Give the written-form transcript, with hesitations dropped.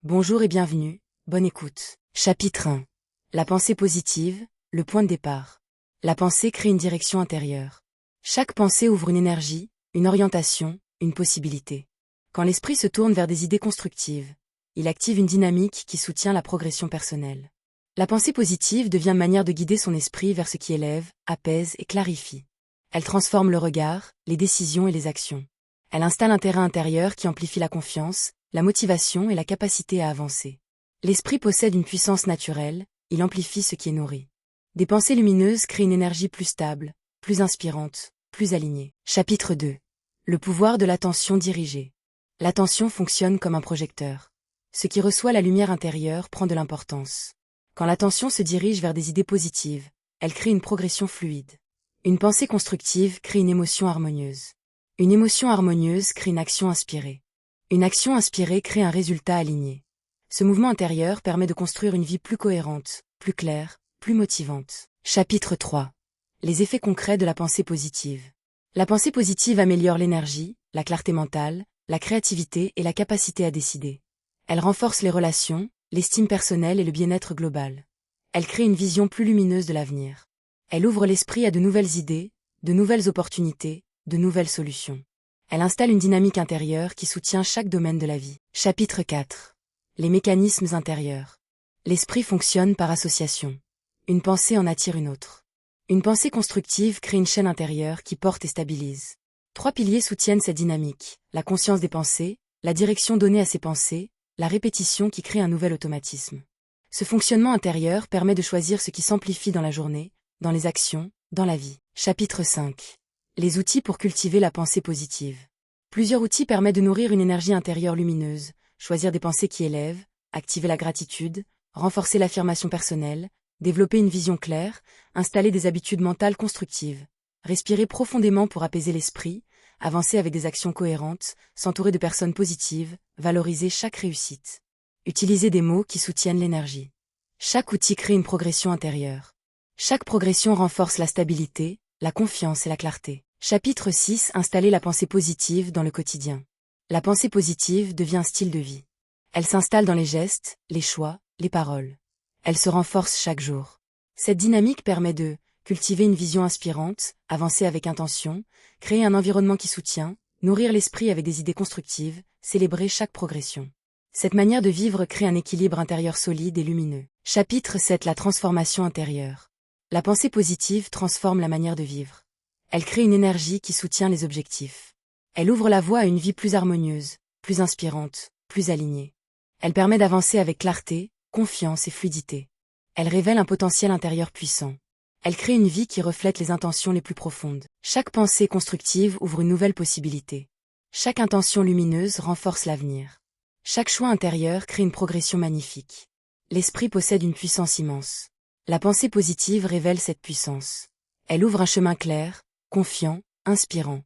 Bonjour et bienvenue, bonne écoute. Chapitre 1. La pensée positive, le point de départ. La pensée crée une direction intérieure. Chaque pensée ouvre une énergie, une orientation, une possibilité. Quand l'esprit se tourne vers des idées constructives, il active une dynamique qui soutient la progression personnelle. La pensée positive devient une manière de guider son esprit vers ce qui élève, apaise et clarifie. Elle transforme le regard, les décisions et les actions. Elle installe un terrain intérieur qui amplifie la confiance, la motivation et la capacité à avancer. L'esprit possède une puissance naturelle, il amplifie ce qui est nourri. Des pensées lumineuses créent une énergie plus stable, plus inspirante, plus alignée. Chapitre 2. Le pouvoir de l'attention dirigée. L'attention fonctionne comme un projecteur. Ce qui reçoit la lumière intérieure prend de l'importance. Quand l'attention se dirige vers des idées positives, elle crée une progression fluide. Une pensée constructive crée une émotion harmonieuse. Une émotion harmonieuse crée une action inspirée. Une action inspirée crée un résultat aligné. Ce mouvement intérieur permet de construire une vie plus cohérente, plus claire, plus motivante. Chapitre 3. Les effets concrets de la pensée positive. La pensée positive améliore l'énergie, la clarté mentale, la créativité et la capacité à décider. Elle renforce les relations, l'estime personnelle et le bien-être global. Elle crée une vision plus lumineuse de l'avenir. Elle ouvre l'esprit à de nouvelles idées, de nouvelles opportunités, de nouvelles solutions. Elle installe une dynamique intérieure qui soutient chaque domaine de la vie. Chapitre 4. Les mécanismes intérieurs. L'esprit fonctionne par association. Une pensée en attire une autre. Une pensée constructive crée une chaîne intérieure qui porte et stabilise. 3 piliers soutiennent cette dynamique: la conscience des pensées, la direction donnée à ces pensées, la répétition qui crée un nouvel automatisme. Ce fonctionnement intérieur permet de choisir ce qui s'amplifie dans la journée, dans les actions, dans la vie. Chapitre 5. Les outils pour cultiver la pensée positive. Plusieurs outils permettent de nourrir une énergie intérieure lumineuse, choisir des pensées qui élèvent, activer la gratitude, renforcer l'affirmation personnelle, développer une vision claire, installer des habitudes mentales constructives, respirer profondément pour apaiser l'esprit, avancer avec des actions cohérentes, s'entourer de personnes positives, valoriser chaque réussite. Utiliser des mots qui soutiennent l'énergie. Chaque outil crée une progression intérieure. Chaque progression renforce la stabilité, la confiance et la clarté. Chapitre 6. Installer la pensée positive dans le quotidien. La pensée positive devient un style de vie. Elle s'installe dans les gestes, les choix, les paroles. Elle se renforce chaque jour. Cette dynamique permet de cultiver une vision inspirante, avancer avec intention, créer un environnement qui soutient, nourrir l'esprit avec des idées constructives, célébrer chaque progression. Cette manière de vivre crée un équilibre intérieur solide et lumineux. Chapitre 7. La transformation intérieure. La pensée positive transforme la manière de vivre. Elle crée une énergie qui soutient les objectifs. Elle ouvre la voie à une vie plus harmonieuse, plus inspirante, plus alignée. Elle permet d'avancer avec clarté, confiance et fluidité. Elle révèle un potentiel intérieur puissant. Elle crée une vie qui reflète les intentions les plus profondes. Chaque pensée constructive ouvre une nouvelle possibilité. Chaque intention lumineuse renforce l'avenir. Chaque choix intérieur crée une progression magnifique. L'esprit possède une puissance immense. La pensée positive révèle cette puissance. Elle ouvre un chemin clair, confiant, inspirant.